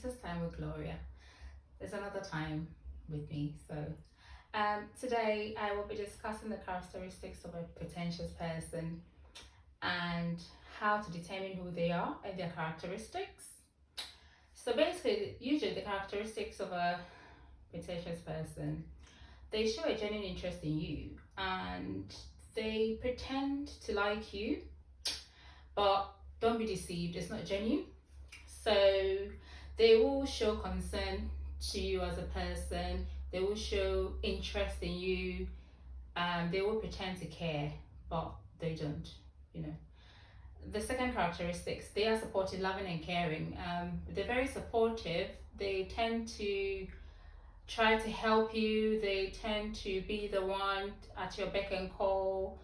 This time with Gloria. There's another time with me. Today I will be discussing the characteristics of a pretentious person and how to determine who they are and their characteristics. So basically, usually the characteristics of a pretentious person, they show a genuine interest in you and they pretend to like you, but don't be deceived, it's not genuine. So they will show concern to you as a person, they will show interest in you, they will pretend to care, but they don't, you know. The second characteristics, they are supportive, loving, and caring. They're very supportive, they tend to try to help you, they tend to be the one at your beck and call,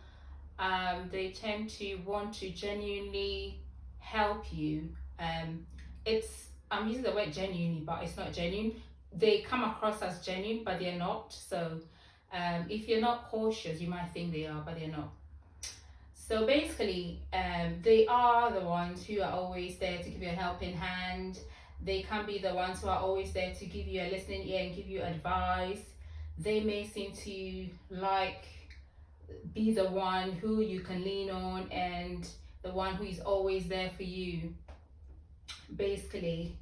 they tend to want to genuinely help you. It's I'm using the word genuinely, but it's not genuine. They come across as genuine, but they're not. So if you're not cautious, you might think they are, but they're not. So basically, they are the ones who are always there to give you a helping hand. They can be the ones who are always there to give you a listening ear and give you advice. They may seem to be the one who you can lean on and the one who is always there for you, basically.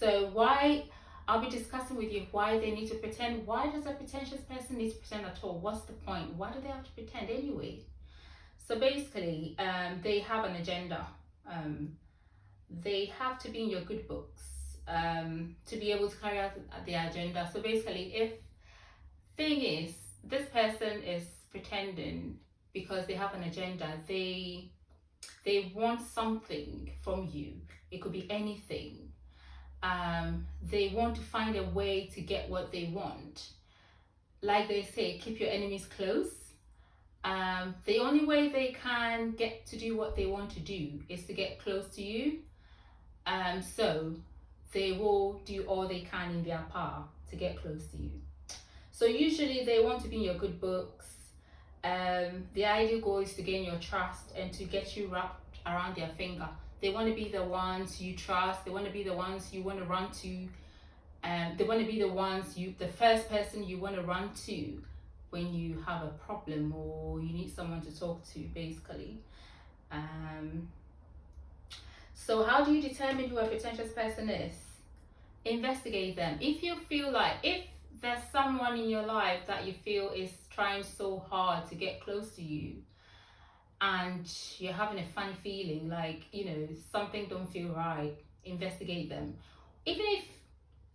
So why I'll be discussing with you why they need to pretend. Why does a pretentious person need to pretend at all? What's the point? Why do they have to pretend anyway? So basically, they have an agenda. They have to be in your good books to be able to carry out their agenda. So basically, if thing is, this person is pretending because they have an agenda. They want something from you. It could be anything. They want to find a way to get what they want. Like they say, keep your enemies close. The only way they can get to do what they want to do is to get close to you. So they will do all they can in their power to get close to you. So usually they want to be in your good books. The ideal goal is to gain your trust and to get you wrapped around their finger. They want to be the ones you trust. They want to be the ones you want to run to. They want to be the first person you want to run to when you have a problem or you need someone to talk to, basically. So how do you determine who a pretentious person is? Investigate them. If there's someone in your life that you feel is trying so hard to get close to you and you're having a funny feeling, something don't feel right, investigate them. Even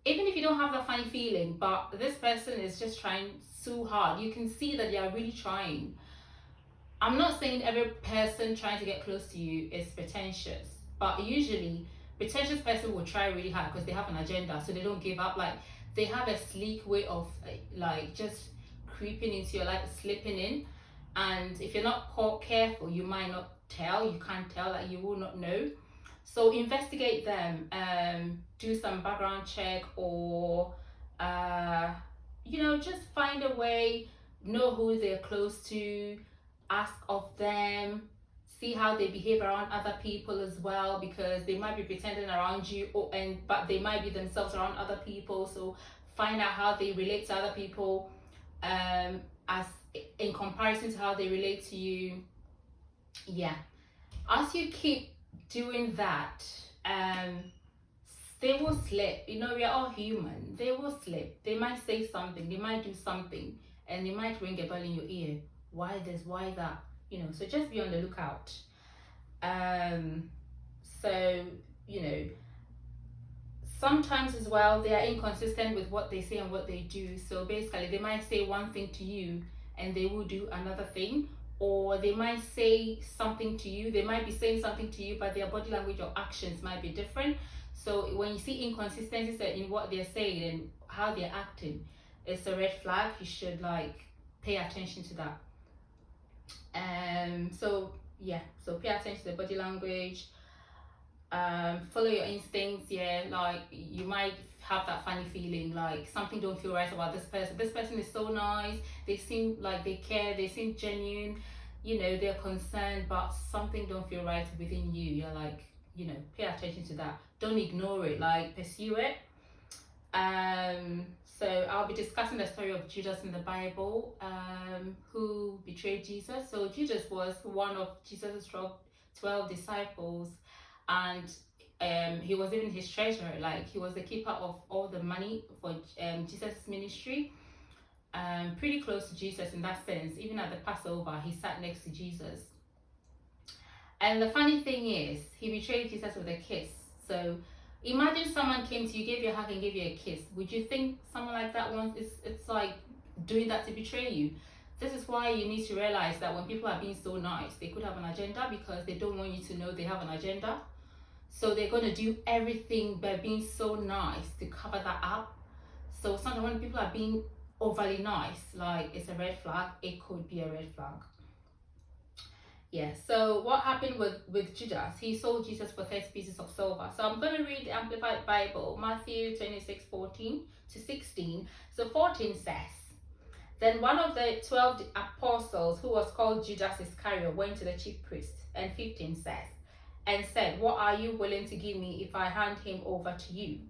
if you don't have that funny feeling, but this person is just trying so hard, you can see that they are really trying. I'm not saying every person trying to get close to you is pretentious, but usually pretentious person will try really hard because they have an agenda, so they don't give up. They have a sleek way of just creeping into your life, slipping in, and if you're not careful, you might not tell. You can't tell, you will not know. So investigate them, do some background check, or just find a way, know who they're close to, ask of them, see how they behave around other people as well, because they might be pretending around you but they might be themselves around other people. So find out how they relate to other people as in comparison to how they relate to you. As you keep doing that, they will slip. We are all human. They will slip. They might say something, they might do something, and they might ring a bell in your ear. Why this, why that? So just be on the lookout. Sometimes as well, they are inconsistent with what they say and what they do. So basically, they might say one thing to you and they will do another thing, or they might say something to you. They might be saying something to you, but their body language or actions might be different. So when you see inconsistencies in what they're saying and how they're acting, it's a red flag. You should pay attention to that. So pay attention to the body language. Follow your instincts. You might have that funny feeling, something don't feel right about this person. This person is so nice, they seem like they care, they seem genuine, they're concerned, but something don't feel right within you. You're like, pay attention to that. Don't ignore it, like pursue it. So I'll be discussing the story of Judas in the Bible, who betrayed Jesus. So Judas was one of Jesus' 12 disciples, and he was even his treasurer. Like, he was the keeper of all the money for Jesus' ministry. Pretty close to Jesus in that sense. Even at the Passover, he sat next to Jesus. And the funny thing is, he betrayed Jesus with a kiss. So imagine someone came to you, gave you a hug and gave you a kiss. Would you think someone like that wants, it's like doing that to betray you? This is why you need to realize that when people are being so nice, they could have an agenda, because they don't want you to know they have an agenda. So they're going to do everything by being so nice to cover that up. So sometimes when people are being overly nice, like, it's a red flag, it could be a red flag. Yeah, so what happened with Judas? He sold Jesus for 30 pieces of silver. So I'm going to read the Amplified Bible, Matthew 26:14-16. So 14 says, "Then one of the 12 apostles, who was called Judas Iscariot, went to the chief priest." And 15 says, "And said, 'What are you willing to give me if I hand him over to you?'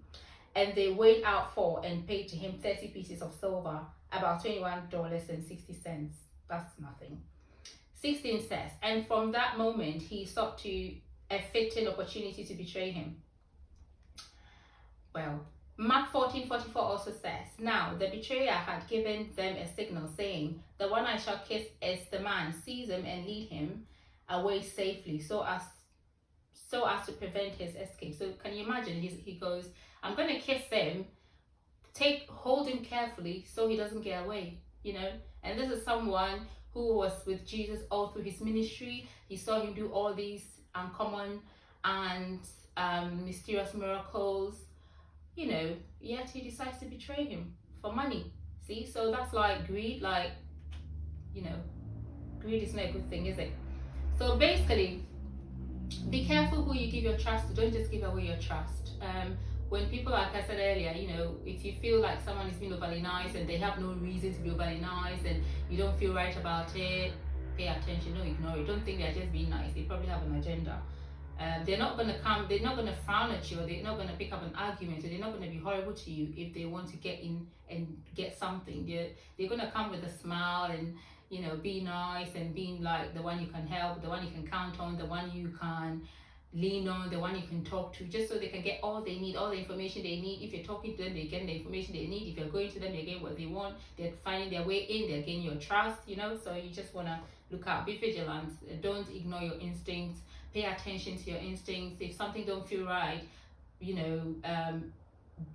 And they weighed out 4 and paid to him 30 pieces of silver, about $21.60. That's nothing. 16 says, "And from that moment he sought to a fitting opportunity to betray him." Well, Mark 14:44 also says, "Now the betrayer had given them a signal, saying, 'The one I shall kiss is the man. Seize him and lead him away safely, so as to prevent his escape.'" So can you imagine? He goes, "I'm going to kiss him. Hold him carefully so he doesn't get away." And this is someone who was with Jesus all through his ministry. He saw him do all these uncommon and mysterious miracles, yet he decides to betray him for money. See, so that's like greed. Like, greed is not a good thing, is it? So basically, be careful who you give your trust to. Don't just give away your trust. When people, like I said earlier, if you feel like someone is being overly nice and they have no reason to be overly nice and you don't feel right about it, pay attention, don't ignore it. Don't think they're just being nice. They probably have an agenda. They're not going to frown at you, or they're not going to pick up an argument, or they're not going to be horrible to you if they want to get in and get something. They're going to come with a smile and, be nice and being like the one you can help, the one you can count on, the one you can lean on, the one you can talk to, just so they can get all they need, all the information they need. If you're talking to them, they're getting the information they need. If you're going to them, they're getting what they want. They're finding their way in, they're getting your trust, so you just want to look out, be vigilant, don't ignore your instincts, pay attention to your instincts. If something don't feel right,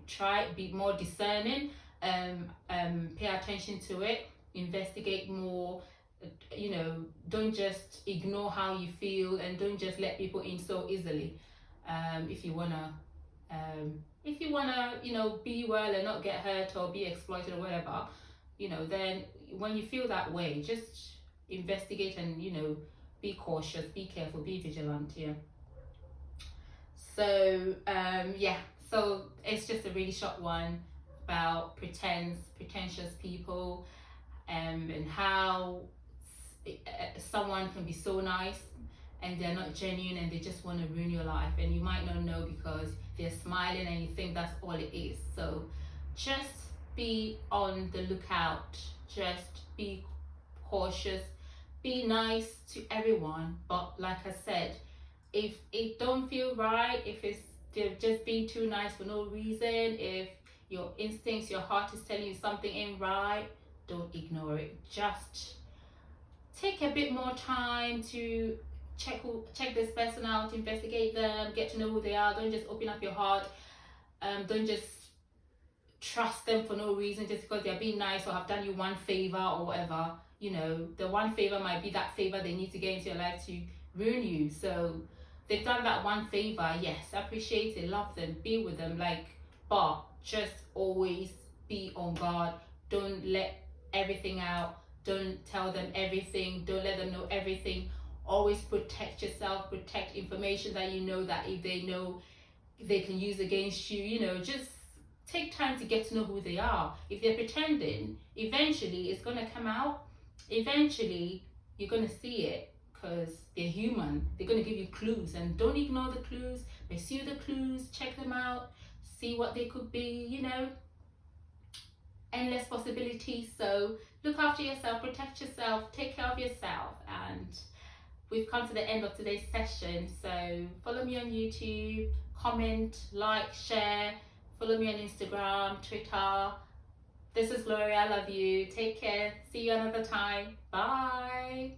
try, be more discerning, pay attention to it, investigate more. Don't just ignore how you feel, and don't just let people in so easily. If you wanna be well and not get hurt or be exploited or whatever, then when you feel that way, just investigate and be cautious, be careful, be vigilant. So so it's just a really short one about pretentious people, and how someone can be so nice and they're not genuine and they just want to ruin your life, and you might not know because they're smiling and you think that's all it is. So just be on the lookout, just be cautious, be nice to everyone, but like I said, if it don't feel right, if they're just being too nice for no reason, if your instincts, your heart is telling you something ain't right, don't ignore it. Just take a bit more time to check this person out, investigate them, get to know who they are. Don't just open up your heart. Don't just trust them for no reason, just because they're being nice or have done you one favor or whatever. The one favor might be that favor they need to get into your life to ruin you. So they've done that one favor, yes, appreciate it, love them, be with them, but just always be on guard. Don't let everything out. Don't tell them everything. Don't let them know everything. Always protect yourself, protect information that that if they know, they can use against you. Just take time to get to know who they are. If they're pretending, eventually it's going to come out. Eventually you're going to see it, because they're human. They're going to give you clues, and don't ignore the clues. Pursue the clues, check them out, see what they could be, you know, endless possibilities. So look after yourself, protect yourself, take care of yourself. And we've come to the end of today's session. So follow me on YouTube, comment, like, share, follow me on Instagram, Twitter. This is Gloria. I love you. Take care. See you another time. Bye.